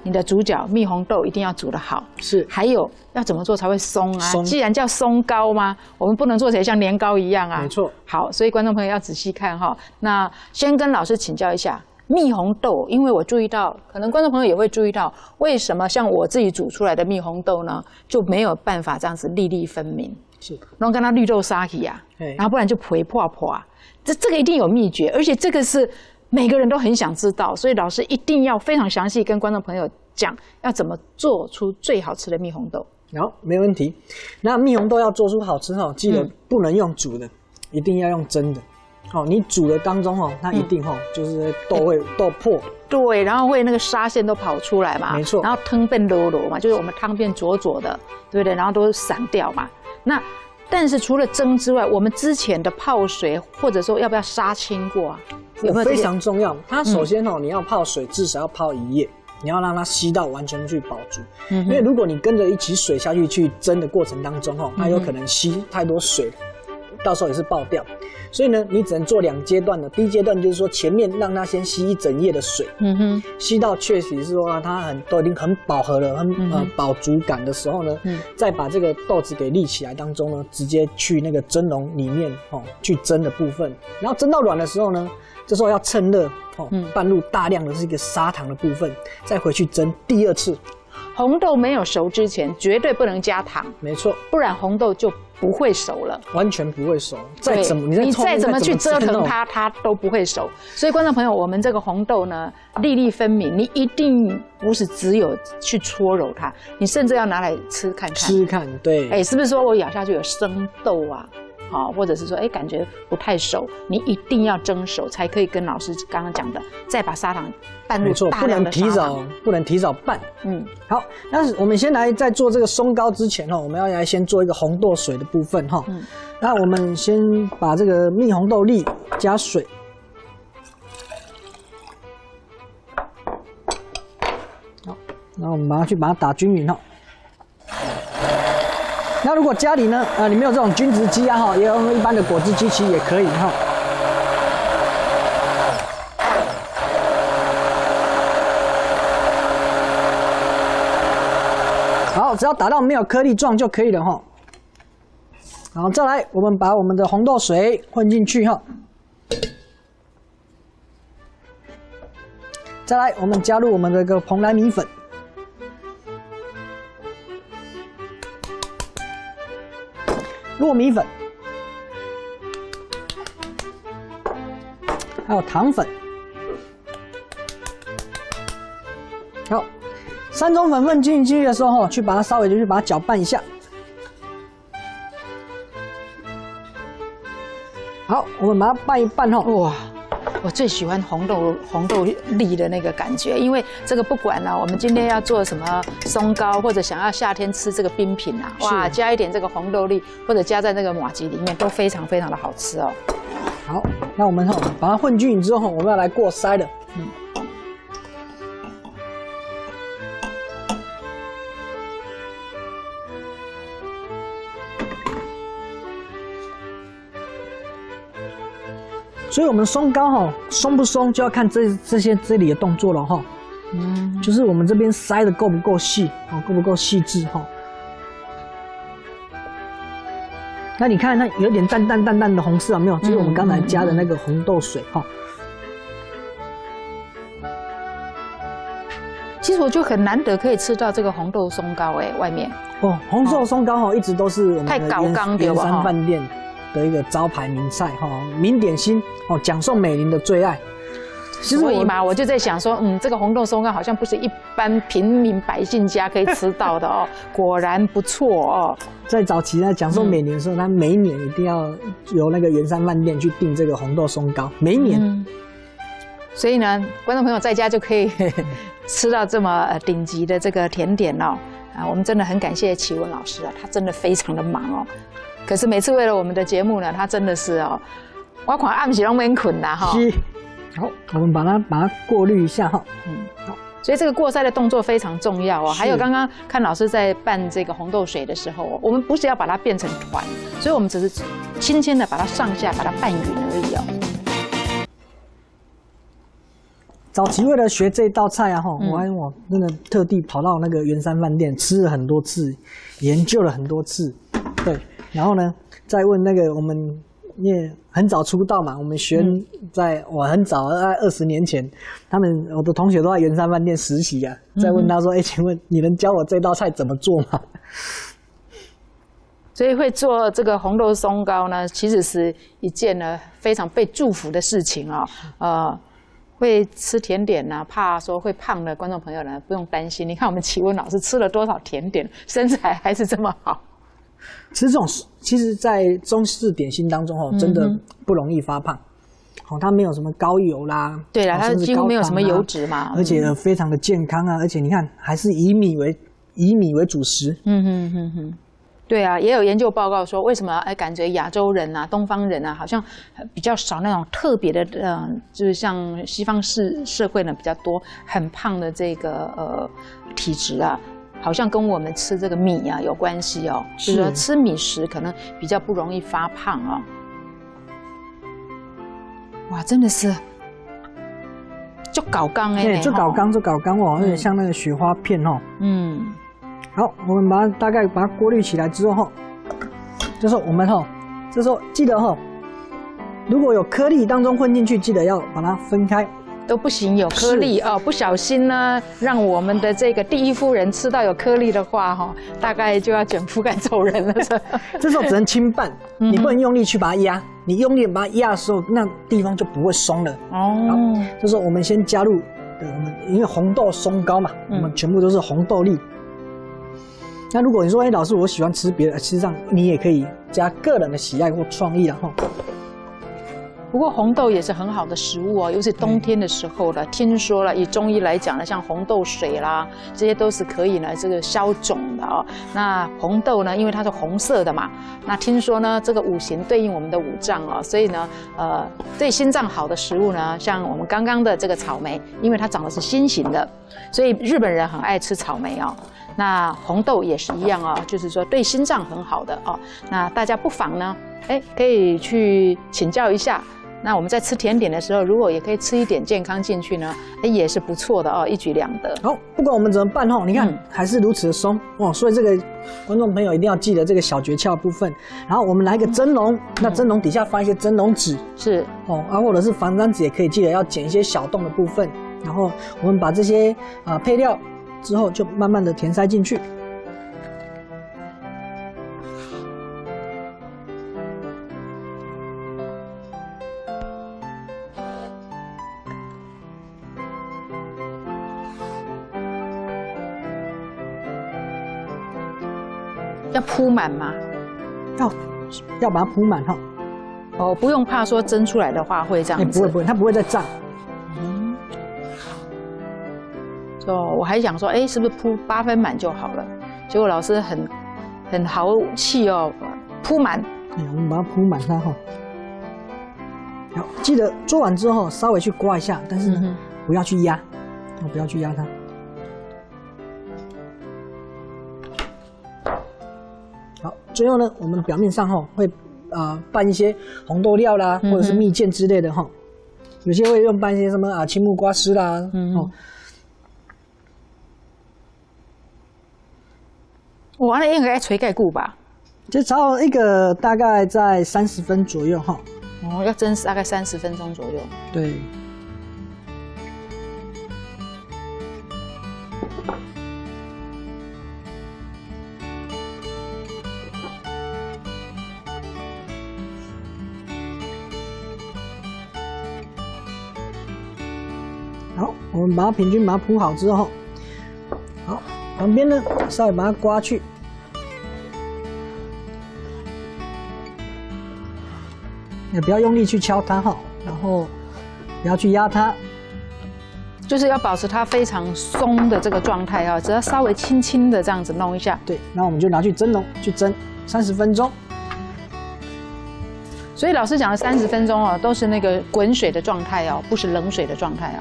你的主角蜜红豆一定要煮得好，是，还有要怎么做才会松啊？既然叫松糕吗？我们不能做起来像年糕一样啊。没错。好，所以观众朋友要仔细看哈。那先跟老师请教一下。蜜红豆，因为我注意到，可能观众朋友也会注意到，为什么像我自己煮出来的蜜红豆呢，就没有办法这样子粒粒分明？是，然后跟它绿豆沙起啊，然后不然就皮破破啊。这个一定有秘诀，而且这个是每个人都很想知道，所以老师一定要非常详细跟观众朋友讲，要怎么做出最好吃的蜜红豆。好，没问题。那蜜红豆要做出好吃哈，记得不能用煮的，一定要用蒸的。哦，你煮的当中哦，它一定哦，就是豆会豆破，对，然后会那个沙线都跑出来嘛，没错，然后汤变柔柔嘛，就是我们汤变浊浊的，对不对？然后都散掉嘛。那但是除了蒸之外，我们之前的泡水或者说要不要杀青过啊？有没有非常重要。它首先哦，你要泡水至少要泡1夜，你要让它吸到完全去饱足。因为如果你跟着一起水下去蒸的过程当中哦，它有可能吸太多水，到时候也是爆掉。所以呢，你只能做2阶段的。第一阶段就是说，前面让它先吸1整夜的水，吸到确实是说它都已经很饱和了，饱足感的时候呢，再把这个豆子给立起来当中呢，直接去那个蒸笼里面去蒸的部分，然后蒸到软的时候呢，这时候要趁热拌入大量的这个砂糖的部分，再回去蒸第2次。红豆没有熟之前，绝对不能加糖，没错，不然红豆就不会熟了，完全不会熟。你再怎么去折腾它，它都不会熟。所以观众朋友，我们这个红豆呢，粒粒分明，你一定不是只有去搓揉它，你甚至要拿来吃看看。吃看，对。是不是说我咬下去有生豆啊？好，或者是说，感觉不太熟，你一定要蒸熟，才可以跟老师刚刚讲的，再把砂糖拌入大量的砂糖，不能提早拌。好，那我们先来在做这个松糕之前我们要来先做一个红豆水的部分哈。那我们先把这个蜜红豆粒加水，好，然后我们把它打均匀哈。那如果家里呢，你没有这种均值机啊，也用一般的果汁机其实也可以哈。好，只要打到没有颗粒状就可以了哈。好，再来，我们把我们的红豆水混进去哈。再来，我们加入我们的这个蓬莱米粉。糯米粉，还有糖粉，好，3种粉混进去的时候，去把它稍微去把它搅拌一下。好，我们把它拌一拌哇！我最喜欢红豆粒的那个感觉，因为这个不管我们今天要做什么松糕，或者想要夏天吃这个冰品啊，哇，加一点这个红豆粒，或者加在那个麻糬里面，都非常非常的好吃哦。好，那我们把它混均匀之后，我们要来过筛了。所以，我们松糕松不松就要看这里的动作了哈。就是我们这边筛的够不够细，够不够细致哈。那你看，那有点淡淡的红色，有没有？就是我们刚才加的那个红豆水哈。其实我就很难得可以吃到这个红豆松糕外面。红豆松糕一直都是我们的圆山饭店的一个招牌名菜名点心奖送美玲的最爱。所以嘛，我就在想说，这个红豆松糕好像不是一般平民百姓家可以吃到的果然不错在早期呢，奖送美玲的时候，他每一年一定要由那个圆山饭店去订这个红豆松糕，每一年。所以呢，观众朋友在家就可以吃到这么顶级的这个甜点我们真的很感谢启文老师他真的非常的忙可是每次为了我们的节目呢，他真的是我看暗时都没困啦好，我们把它过滤一下好。所以这个过筛的动作非常重要还有刚刚看老师在拌这个红豆水的时候我们不是要把它变成团，所以我们只是轻轻的把它上下把它拌匀而已早期为了学这道菜啊，我真的特地跑到那个圆山饭店吃了很多次，研究了很多次，对，然后呢，再问那个我们也很早出道嘛，我们学在我很早，在20年前，我的同学都在圆山饭店实习啊，再问他说，请问你能教我这道菜怎么做吗？所以会做这个红豆松糕呢，其实是一件呢非常被祝福的事情啊。会吃甜点呢，怕说会胖的观众朋友呢，不用担心。你看我们启文老师吃了多少甜点，身材还是这么好。吃这种，其实，在中式点心当中真的不容易发胖。它没有什么高油啦，对啦，它几乎没有什么油脂嘛，而且非常的健康啊，而且你看还是以米为主食。对啊，也有研究报告说，为什么感觉亚洲人啊、东方人啊，好像比较少那种特别的，就是像西方社会呢比较多很胖的这个体质啊，好像跟我们吃这个米啊有关系哦，就是说吃米食可能比较不容易发胖哦。哇，真的是就搞刚哎，就搞刚哦，有点像那个雪花片哦。好，我们大概把它过滤起来之后，这时候我们这时候记得如果有颗粒当中混进去，记得要把它分开。都不行，有颗粒哦，不小心呢，让我们的这个第一夫人吃到有颗粒的话大概就要卷铺盖走人了。这时候只能轻拌，你不能用力去把它压，你用力把它压的时候，那地方就不会松了。好，这时候我们先加入我们因为红豆松糕嘛，我们全部都是红豆粒。那如果你说，老师我喜欢吃别的，事实上你也可以加个人的喜爱或创意不过红豆也是很好的食物哦，尤其冬天的时候了。听说了，以中医来讲呢，像红豆水啦，这些都是可以呢这个消肿的哦。那红豆呢，因为它是红色的嘛，那听说呢这个五行对应我们的五脏哦，所以呢对心脏好的食物呢，像我们刚刚的这个草莓，因为它长得是心形的，所以日本人很爱吃草莓哦。那红豆也是一样哦，就是说对心脏很好的哦。那大家不妨呢，可以去请教一下。那我们在吃甜点的时候，如果也可以吃一点健康进去呢，也是不错的哦，一举两得。好，不管我们怎么办你看还是如此的松哦，所以这个观众朋友一定要记得这个小诀窍部分。然后我们来一个蒸笼，那蒸笼底下放一些蒸笼纸，是或者是防粘纸也可以，记得要剪一些小洞的部分。然后我们把这些配料之后，就慢慢的填塞进去。要铺满吗？要把它铺满不用怕说蒸出来的话会这样子。不会，它不会再胀。我还想说，是不是铺8分满就好了？结果老师很豪气哦，铺满。我们把它铺满它好，记得做完之后稍微去刮一下，但是呢，不要去压，不要去压它。好，最后呢，我们表面上会拌一些红豆料啦，或者是蜜饯之类的有些会用拌一些什么青木瓜丝啦，我那应该捶盖固吧，就炒一个大概在30分左右要蒸大概30分钟左右。对。好，我们把它平均把它铺好之后，好，旁边呢稍微把它刮去，也不要用力去敲它然后不要去压它，就是要保持它非常松的这个状态只要稍微轻轻的这样子弄一下。对，那我们就拿去蒸笼去蒸30分钟。所以老师讲的30分钟都是那个滚水的状态不是冷水的状态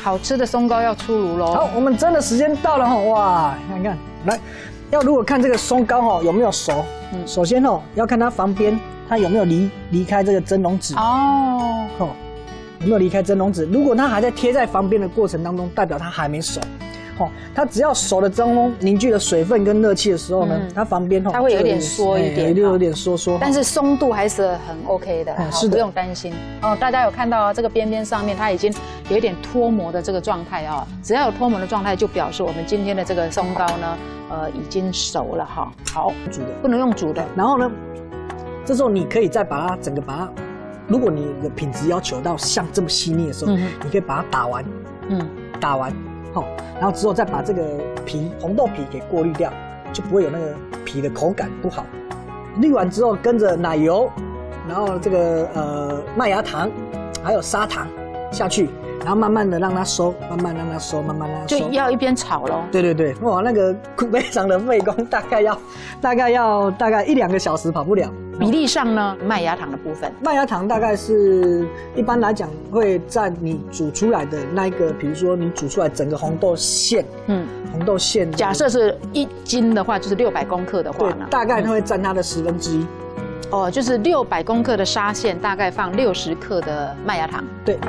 好吃的松糕要出炉喽！好，我们蒸的时间到了哇，看看，来，如果看这个松糕有没有熟，首先要看它旁边它有没有离开这个蒸笼纸有没有离开蒸笼纸？如果它还在贴在旁边的过程当中，代表它还没熟。它只要熟了蒸笼凝聚了水分跟热气的时候呢，它旁边它会有点缩一点，有点缩，但是松度还是很 OK 的，是不用担心哦。大家有看到这个边边上面它已经有一点脱模的这个状态啊，只要有脱模的状态，就表示我们今天的这个松糕呢，已经熟了哈。好，煮的不能用煮的。然后呢，这时候你可以再把它如果你的品质要求到像这么细腻的时候，你可以把它打完，然后之后再把这个红豆皮给过滤掉，就不会有那个皮的口感不好。滤完之后，跟着奶油，然后这个麦芽糖，还有砂糖下去，然后慢慢的让它收，慢慢让它收，慢慢让它收。就要一边炒咯。对，哇，那个非常的费工，大概要1-2个小时跑不了。比例上呢，麦芽糖的部分，麦芽糖大概是一般来讲会占你煮出来的那一个，比如说你煮出来整个红豆馅，红豆馅，假设是1斤的话，就是600公克的话呢，大概它会占它的1/10。哦，就是600公克的沙馅，大概放60克的麦芽糖。对。